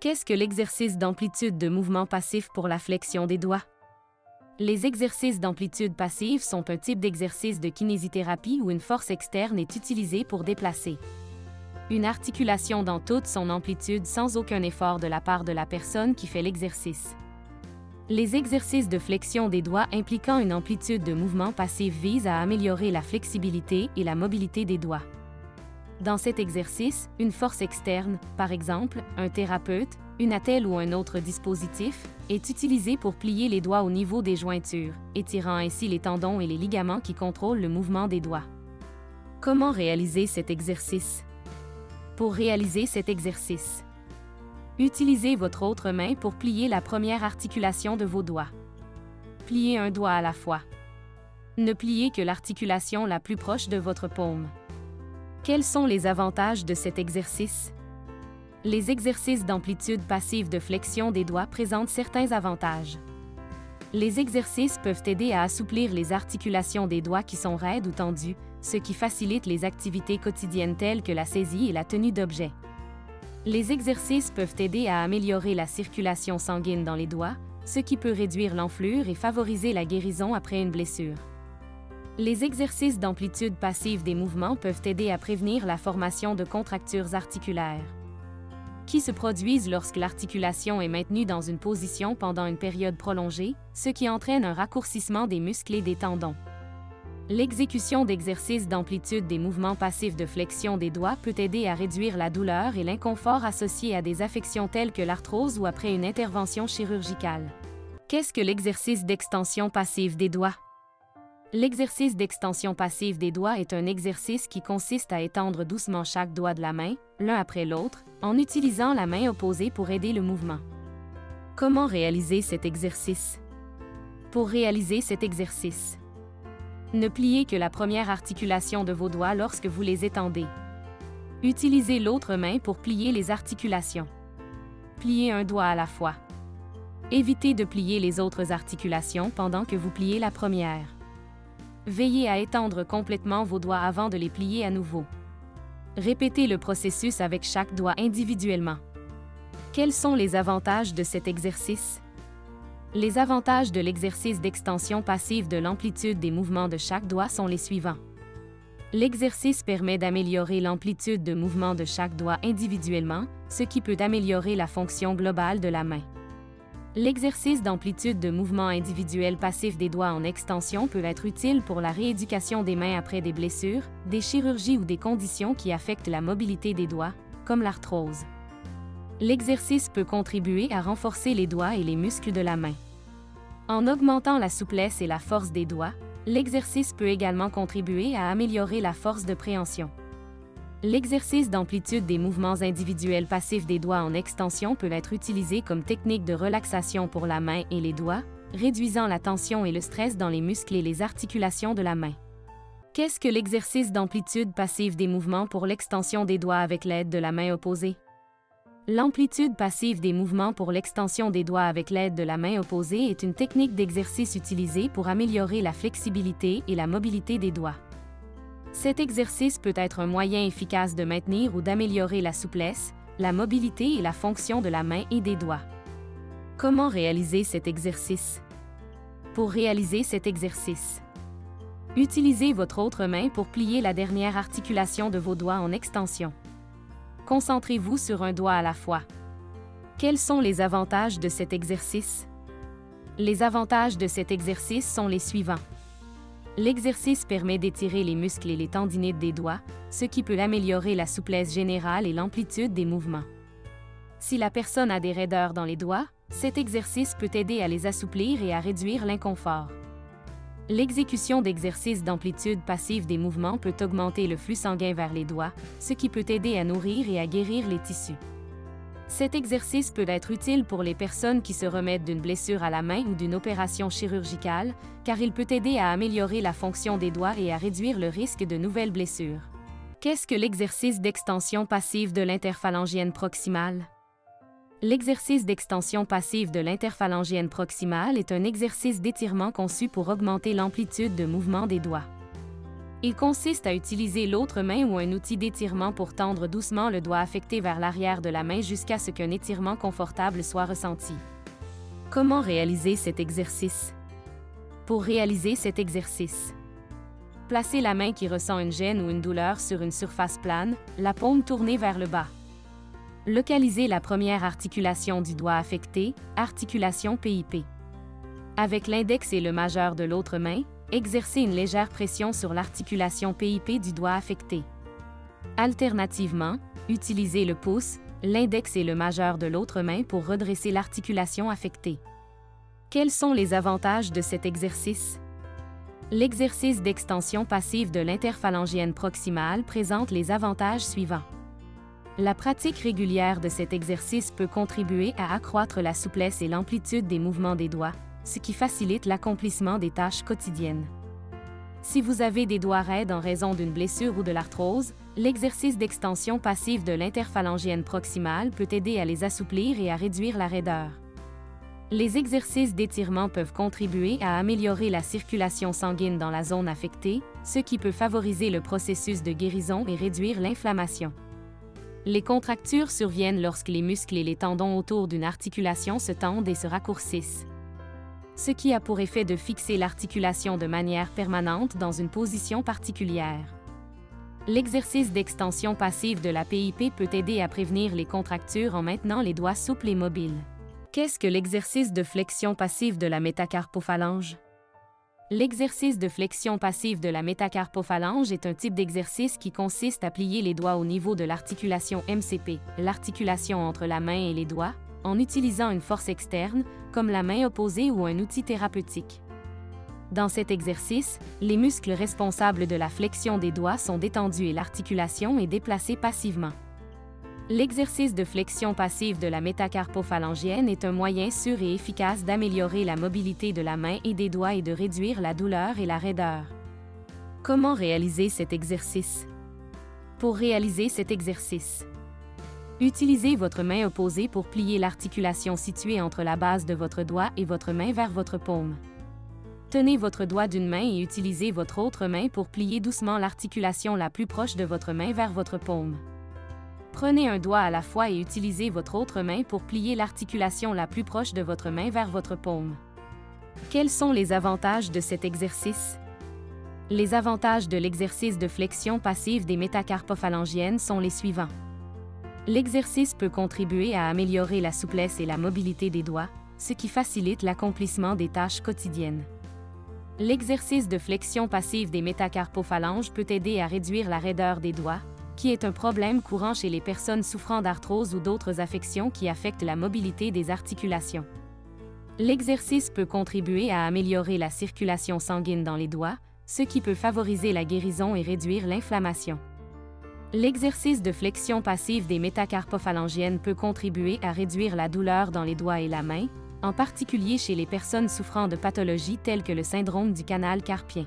Qu'est-ce que l'exercice d'amplitude de mouvement passif pour la flexion des doigts? Les exercices d'amplitude passive sont un type d'exercice de kinésithérapie où une force externe est utilisée pour déplacer une articulation dans toute son amplitude sans aucun effort de la part de la personne qui fait l'exercice. Les exercices de flexion des doigts impliquant une amplitude de mouvement passif visent à améliorer la flexibilité et la mobilité des doigts. Dans cet exercice, une force externe, par exemple, un thérapeute, une attelle ou un autre dispositif, est utilisée pour plier les doigts au niveau des jointures, étirant ainsi les tendons et les ligaments qui contrôlent le mouvement des doigts. Comment réaliser cet exercice? Pour réaliser cet exercice, utilisez votre autre main pour plier la première articulation de vos doigts. Pliez un doigt à la fois. Ne pliez que l'articulation la plus proche de votre paume. Quels sont les avantages de cet exercice? Les exercices d'amplitude passive de flexion des doigts présentent certains avantages. Les exercices peuvent aider à assouplir les articulations des doigts qui sont raides ou tendues, ce qui facilite les activités quotidiennes telles que la saisie et la tenue d'objets. Les exercices peuvent aider à améliorer la circulation sanguine dans les doigts, ce qui peut réduire l'enflure et favoriser la guérison après une blessure. Les exercices d'amplitude passive des mouvements peuvent aider à prévenir la formation de contractures articulaires, qui se produisent lorsque l'articulation est maintenue dans une position pendant une période prolongée, ce qui entraîne un raccourcissement des muscles et des tendons. L'exécution d'exercices d'amplitude des mouvements passifs de flexion des doigts peut aider à réduire la douleur et l'inconfort associés à des affections telles que l'arthrose ou après une intervention chirurgicale. Qu'est-ce que l'exercice d'extension passive des doigts? L'exercice d'extension passive des doigts est un exercice qui consiste à étendre doucement chaque doigt de la main, l'un après l'autre, en utilisant la main opposée pour aider le mouvement. Comment réaliser cet exercice? Pour réaliser cet exercice, ne pliez que la première articulation de vos doigts lorsque vous les étendez. Utilisez l'autre main pour plier les articulations. Pliez un doigt à la fois. Évitez de plier les autres articulations pendant que vous pliez la première. Veillez à étendre complètement vos doigts avant de les plier à nouveau. Répétez le processus avec chaque doigt individuellement. Quels sont les avantages de cet exercice? Les avantages de l'exercice d'extension passive de l'amplitude des mouvements de chaque doigt sont les suivants. L'exercice permet d'améliorer l'amplitude de mouvement de chaque doigt individuellement, ce qui peut améliorer la fonction globale de la main. L'exercice d'amplitude de mouvement individuel passif des doigts en extension peut être utile pour la rééducation des mains après des blessures, des chirurgies ou des conditions qui affectent la mobilité des doigts, comme l'arthrose. L'exercice peut contribuer à renforcer les doigts et les muscles de la main. En augmentant la souplesse et la force des doigts, l'exercice peut également contribuer à améliorer la force de préhension. L'exercice d'amplitude des mouvements individuels passifs des doigts en extension peut être utilisé comme technique de relaxation pour la main et les doigts, réduisant la tension et le stress dans les muscles et les articulations de la main. Qu'est-ce que l'exercice d'amplitude passive des mouvements pour l'extension des doigts avec l'aide de la main opposée? L'amplitude passive des mouvements pour l'extension des doigts avec l'aide de la main opposée est une technique d'exercice utilisée pour améliorer la flexibilité et la mobilité des doigts. Cet exercice peut être un moyen efficace de maintenir ou d'améliorer la souplesse, la mobilité et la fonction de la main et des doigts. Comment réaliser cet exercice? Pour réaliser cet exercice, utilisez votre autre main pour plier la dernière articulation de vos doigts en extension. Concentrez-vous sur un doigt à la fois. Quels sont les avantages de cet exercice? Les avantages de cet exercice sont les suivants. L'exercice permet d'étirer les muscles et les tendinites des doigts, ce qui peut améliorer la souplesse générale et l'amplitude des mouvements. Si la personne a des raideurs dans les doigts, cet exercice peut aider à les assouplir et à réduire l'inconfort. L'exécution d'exercices d'amplitude passive des mouvements peut augmenter le flux sanguin vers les doigts, ce qui peut aider à nourrir et à guérir les tissus. Cet exercice peut être utile pour les personnes qui se remettent d'une blessure à la main ou d'une opération chirurgicale, car il peut aider à améliorer la fonction des doigts et à réduire le risque de nouvelles blessures. Qu'est-ce que l'exercice d'extension passive de l'interphalangienne proximale? L'exercice d'extension passive de l'interphalangienne proximale est un exercice d'étirement conçu pour augmenter l'amplitude de mouvement des doigts. Il consiste à utiliser l'autre main ou un outil d'étirement pour tendre doucement le doigt affecté vers l'arrière de la main jusqu'à ce qu'un étirement confortable soit ressenti. Comment réaliser cet exercice? Pour réaliser cet exercice, placez la main qui ressent une gêne ou une douleur sur une surface plane, la paume tournée vers le bas. Localisez la première articulation du doigt affecté, articulation PIP. Avec l'index et le majeur de l'autre main, exercez une légère pression sur l'articulation PIP du doigt affecté. Alternativement, utilisez le pouce, l'index et le majeur de l'autre main pour redresser l'articulation affectée. Quels sont les avantages de cet exercice? L'exercice d'extension passive de l'interphalangienne proximale présente les avantages suivants. La pratique régulière de cet exercice peut contribuer à accroître la souplesse et l'amplitude des mouvements des doigts, ce qui facilite l'accomplissement des tâches quotidiennes. Si vous avez des doigts raides en raison d'une blessure ou de l'arthrose, l'exercice d'extension passive de l'interphalangienne proximale peut aider à les assouplir et à réduire la raideur. Les exercices d'étirement peuvent contribuer à améliorer la circulation sanguine dans la zone affectée, ce qui peut favoriser le processus de guérison et réduire l'inflammation. Les contractures surviennent lorsque les muscles et les tendons autour d'une articulation se tendent et se raccourcissent, ce qui a pour effet de fixer l'articulation de manière permanente dans une position particulière. L'exercice d'extension passive de la PIP peut aider à prévenir les contractures en maintenant les doigts souples et mobiles. Qu'est-ce que l'exercice de flexion passive de la métacarpophalange? L'exercice de flexion passive de la métacarpophalange est un type d'exercice qui consiste à plier les doigts au niveau de l'articulation MCP, l'articulation entre la main et les doigts, en utilisant une force externe, comme la main opposée ou un outil thérapeutique. Dans cet exercice, les muscles responsables de la flexion des doigts sont détendus et l'articulation est déplacée passivement. L'exercice de flexion passive de la métacarpophalangienne est un moyen sûr et efficace d'améliorer la mobilité de la main et des doigts et de réduire la douleur et la raideur. Comment réaliser cet exercice? Pour réaliser cet exercice, utilisez votre main opposée pour plier l'articulation située entre la base de votre doigt et votre main vers votre paume. Tenez votre doigt d'une main et utilisez votre autre main pour plier doucement l'articulation la plus proche de votre main vers votre paume. Prenez un doigt à la fois et utilisez votre autre main pour plier l'articulation la plus proche de votre main vers votre paume. Quels sont les avantages de cet exercice? Les avantages de l'exercice de flexion passive des métacarpophalangiennes sont les suivants. L'exercice peut contribuer à améliorer la souplesse et la mobilité des doigts, ce qui facilite l'accomplissement des tâches quotidiennes. L'exercice de flexion passive des métacarpophalanges peut aider à réduire la raideur des doigts, qui est un problème courant chez les personnes souffrant d'arthrose ou d'autres affections qui affectent la mobilité des articulations. L'exercice peut contribuer à améliorer la circulation sanguine dans les doigts, ce qui peut favoriser la guérison et réduire l'inflammation. L'exercice de flexion passive des métacarpophalangiennes peut contribuer à réduire la douleur dans les doigts et la main, en particulier chez les personnes souffrant de pathologies telles que le syndrome du canal carpien.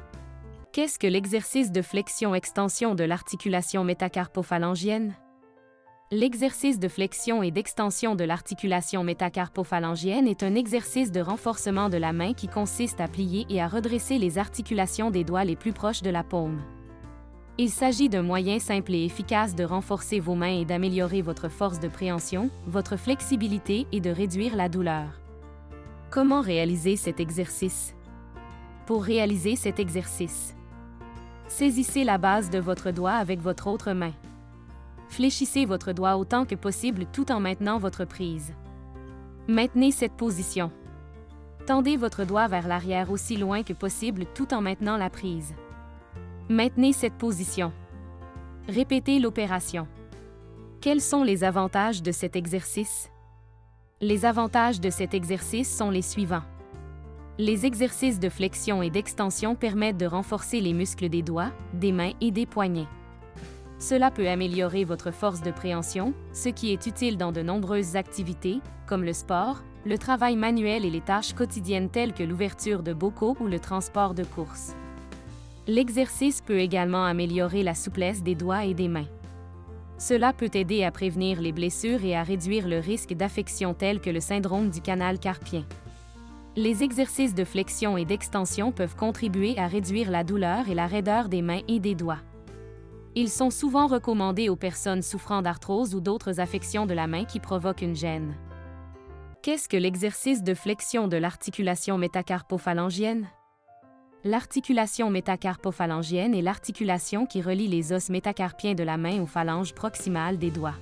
Qu'est-ce que l'exercice de flexion-extension de l'articulation métacarpophalangienne? L'exercice de flexion et d'extension de l'articulation métacarpophalangienne est un exercice de renforcement de la main qui consiste à plier et à redresser les articulations des doigts les plus proches de la paume. Il s'agit d'un moyen simple et efficace de renforcer vos mains et d'améliorer votre force de préhension, votre flexibilité et de réduire la douleur. Comment réaliser cet exercice? Pour réaliser cet exercice, saisissez la base de votre doigt avec votre autre main. Fléchissez votre doigt autant que possible tout en maintenant votre prise. Maintenez cette position. Tendez votre doigt vers l'arrière aussi loin que possible tout en maintenant la prise. Maintenez cette position. Répétez l'opération. Quels sont les avantages de cet exercice? Les avantages de cet exercice sont les suivants. Les exercices de flexion et d'extension permettent de renforcer les muscles des doigts, des mains et des poignets. Cela peut améliorer votre force de préhension, ce qui est utile dans de nombreuses activités, comme le sport, le travail manuel et les tâches quotidiennes telles que l'ouverture de bocaux ou le transport de course. L'exercice peut également améliorer la souplesse des doigts et des mains. Cela peut aider à prévenir les blessures et à réduire le risque d'affections telles que le syndrome du canal carpien. Les exercices de flexion et d'extension peuvent contribuer à réduire la douleur et la raideur des mains et des doigts. Ils sont souvent recommandés aux personnes souffrant d'arthrose ou d'autres affections de la main qui provoquent une gêne. Qu'est-ce que l'exercice de flexion de l'articulation métacarpophalangienne? L'articulation métacarpophalangienne est l'articulation qui relie les os métacarpiens de la main aux phalanges proximales des doigts.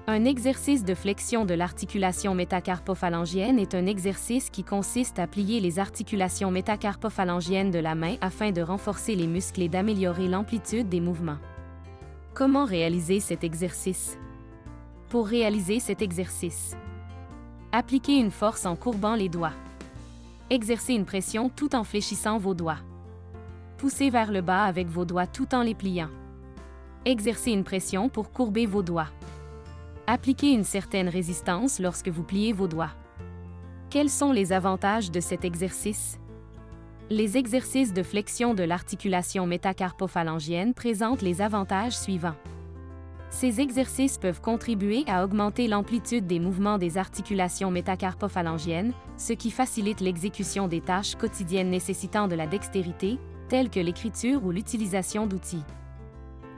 Un exercice de flexion de l'articulation métacarpophalangienne est un exercice qui consiste à plier les articulations métacarpophalangiennes de la main afin de renforcer les muscles et d'améliorer l'amplitude des mouvements. Comment réaliser cet exercice? Pour réaliser cet exercice, appliquez une force en courbant les doigts. Exercez une pression tout en fléchissant vos doigts. Poussez vers le bas avec vos doigts tout en les pliant. Exercez une pression pour courber vos doigts. Appliquez une certaine résistance lorsque vous pliez vos doigts. Quels sont les avantages de cet exercice? Les exercices de flexion de l'articulation métacarpophalangienne présentent les avantages suivants. Ces exercices peuvent contribuer à augmenter l'amplitude des mouvements des articulations métacarpophalangiennes, ce qui facilite l'exécution des tâches quotidiennes nécessitant de la dextérité, telles que l'écriture ou l'utilisation d'outils.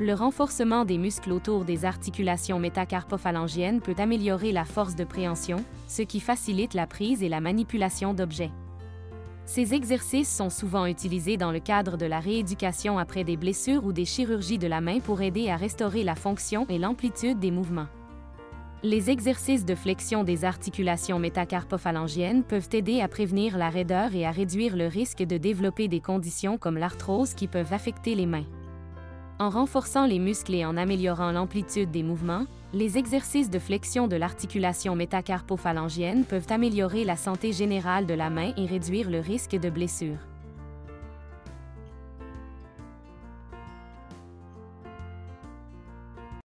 Le renforcement des muscles autour des articulations métacarpophalangiennes peut améliorer la force de préhension, ce qui facilite la prise et la manipulation d'objets. Ces exercices sont souvent utilisés dans le cadre de la rééducation après des blessures ou des chirurgies de la main pour aider à restaurer la fonction et l'amplitude des mouvements. Les exercices de flexion des articulations métacarpophalangiennes peuvent aider à prévenir la raideur et à réduire le risque de développer des conditions comme l'arthrose qui peuvent affecter les mains. En renforçant les muscles et en améliorant l'amplitude des mouvements, les exercices de flexion de l'articulation métacarpophalangienne peuvent améliorer la santé générale de la main et réduire le risque de blessures.